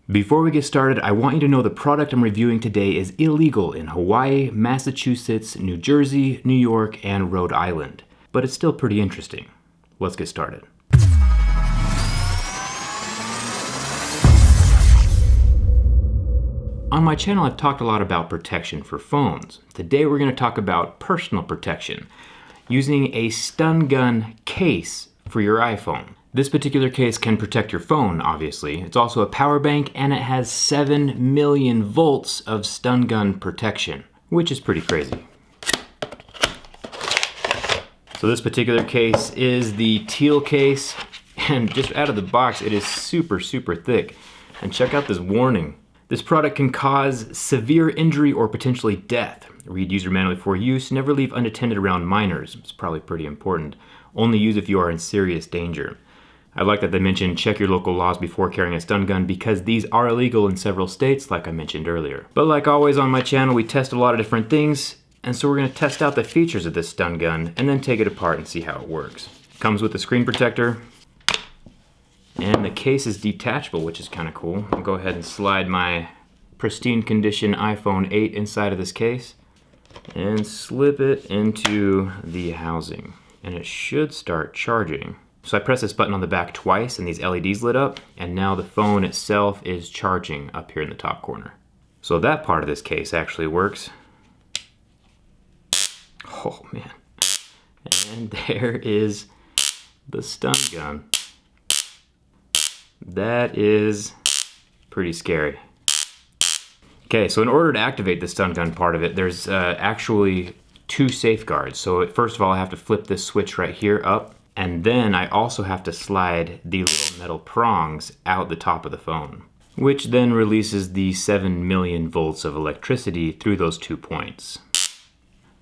Before we get started, I want you to know the product I'm reviewing today is illegal in Hawaii, Massachusetts, New Jersey, New York, and Rhode Island. But it's still pretty interesting. Let's get started. On my channel, I've talked a lot about protection for phones. Today we're going to talk about personal protection, using a stun gun case for your iPhone. This particular case can protect your phone, obviously. It's also a power bank, and it has 7 million volts of stun gun protection, which is pretty crazy. So this particular case is the teal case, and just out of the box, it is super, super thick. And check out this warning. This product can cause severe injury or potentially death. Read user manual before use. Never leave unattended around minors. It's probably pretty important. Only use if you are in serious danger. I like that they mentioned check your local laws before carrying a stun gun because these are illegal in several states, like I mentioned earlier. But like always on my channel, we test a lot of different things, and so we're going to test out the features of this stun gun and then take it apart and see how it works. Comes with a screen protector. And the case is detachable, which is kind of cool. I'll go ahead and slide my pristine condition iPhone 8 inside of this case and slip it into the housing. And it should start charging. So I press this button on the back twice and these LEDs lit up, and now the phone itself is charging up here in the top corner. So that part of this case actually works. Oh man. And there is the stun gun. That is pretty scary. Okay, so in order to activate the stun gun part of it, there's actually two safeguards. So first of all, I have to flip this switch right here up, and then I also have to slide the little metal prongs out the top of the phone, which then releases the 7 million volts of electricity through those 2 points.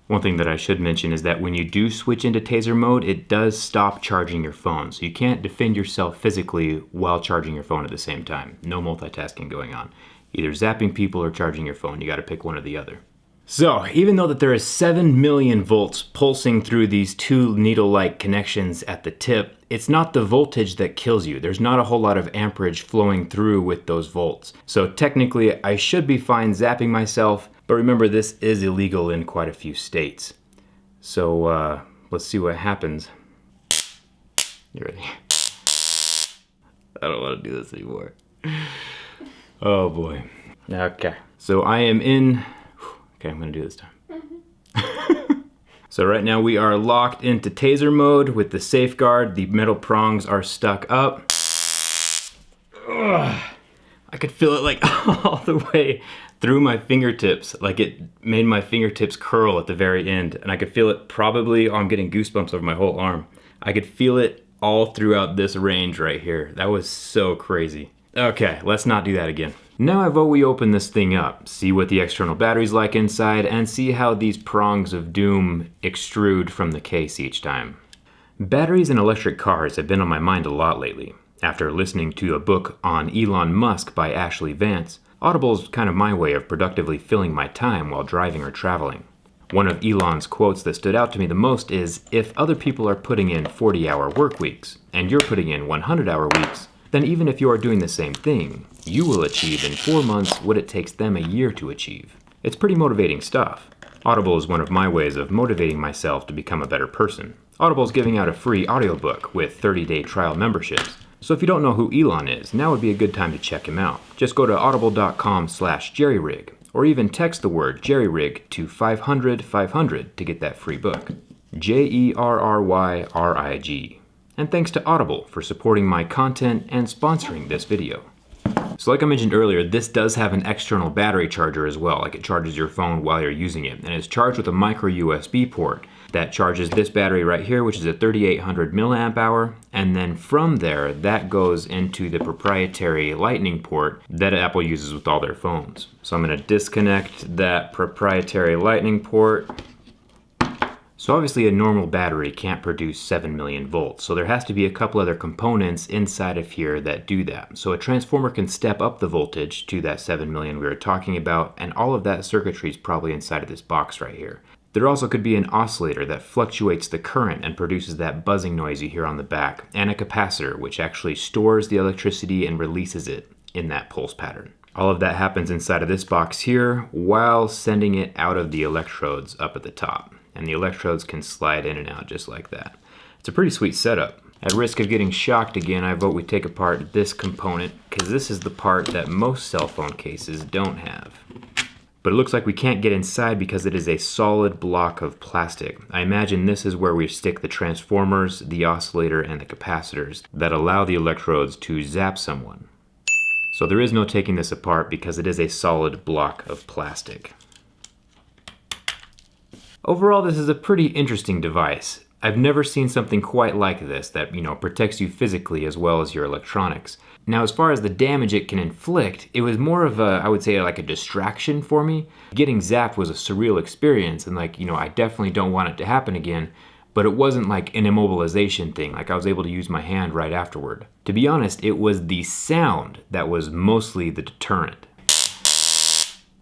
One thing that I should mention is that when you do switch into Taser mode, it does stop charging your phone. So you can't defend yourself physically while charging your phone at the same time. No multitasking going on. Either zapping people or charging your phone. You gotta pick one or the other. So even though that there is 7 million volts pulsing through these two needle-like connections at the tip, it's not the voltage that kills you. There's not a whole lot of amperage flowing through with those volts. So technically I should be fine zapping myself, but remember this is illegal in quite a few states. So let's see what happens. You ready? I don't want to do this anymore. Oh boy. Okay, so I am in. Okay, I'm gonna do this time. So right now we are locked into Taser mode with the safeguard. The metal prongs are stuck up. Ugh. I could feel it like all the way through my fingertips. Like it made my fingertips curl at the very end. And I could feel it probably, oh, I'm getting goosebumps over my whole arm. I could feel it all throughout this range right here. That was so crazy. Okay, let's not do that again. Now I vote we open this thing up, see what the external battery's like inside, and see how these prongs of doom extrude from the case each time. Batteries in electric cars have been on my mind a lot lately. After listening to a book on Elon Musk by Ashley Vance, Audible's kind of my way of productively filling my time while driving or traveling. One of Elon's quotes that stood out to me the most is, if other people are putting in 40-hour work weeks, and you're putting in 100-hour weeks, then even if you are doing the same thing, you will achieve in 4 months what it takes them a year to achieve. It's pretty motivating stuff. Audible is one of my ways of motivating myself to become a better person. Audible is giving out a free audiobook with 30-day trial memberships. So if you don't know who Elon is, now would be a good time to check him out. Just go to audible.com/jerryrig, or even text the word JerryRig to 500-500 to get that free book. JerryRigEverything. And thanks to Audible for supporting my content and sponsoring this video. So like I mentioned earlier, this does have an external battery charger as well, like it charges your phone while you're using it, and it's charged with a micro USB port that charges this battery right here, which is a 3800 milliamp hour, and then from there, that goes into the proprietary lightning port that Apple uses with all their phones. So I'm gonna disconnect that proprietary lightning port. So obviously a normal battery can't produce 7 million volts, so there has to be a couple other components inside of here that do that. So a transformer can step up the voltage to that 7 million we were talking about, and all of that circuitry is probably inside of this box right here. There also could be an oscillator that fluctuates the current and produces that buzzing noise you hear on the back, and a capacitor which actually stores the electricity and releases it. in that pulse pattern. All of that happens inside of this box here while sending it out of the electrodes up at the top. And the electrodes can slide in and out just like that. It's a pretty sweet setup. At risk of getting shocked again, I vote we take apart this component because this is the part that most cell phone cases don't have. But it looks like we can't get inside because it is a solid block of plastic. I imagine this is where we stick the transformers, the oscillator, and the capacitors that allow the electrodes to zap someone. So there is no taking this apart because it is a solid block of plastic. Overall, this is a pretty interesting device. I've never seen something quite like this that, protects you physically as well as your electronics. Now, as far as the damage it can inflict, it was more of a, I would say, like a distraction for me. Getting zapped was a surreal experience, and I definitely don't want it to happen again, but it wasn't like an immobilization thing, like I was able to use my hand right afterward. To be honest, it was the sound that was mostly the deterrent.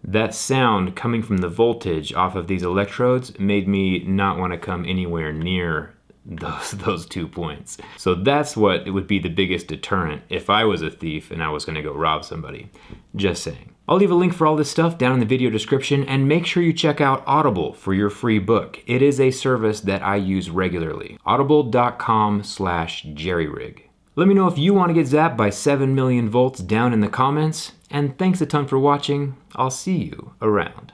That sound coming from the voltage off of these electrodes made me not want to come anywhere near those 2 points. So that's what it would be the biggest deterrent if I was a thief and I was going to go rob somebody. Just saying. I'll leave a link for all this stuff down in the video description, and make sure you check out Audible for your free book. It is a service that I use regularly. Audible.com/JerryRig. Let me know if you want to get zapped by 7 million volts down in the comments, and thanks a ton for watching. I'll see you around.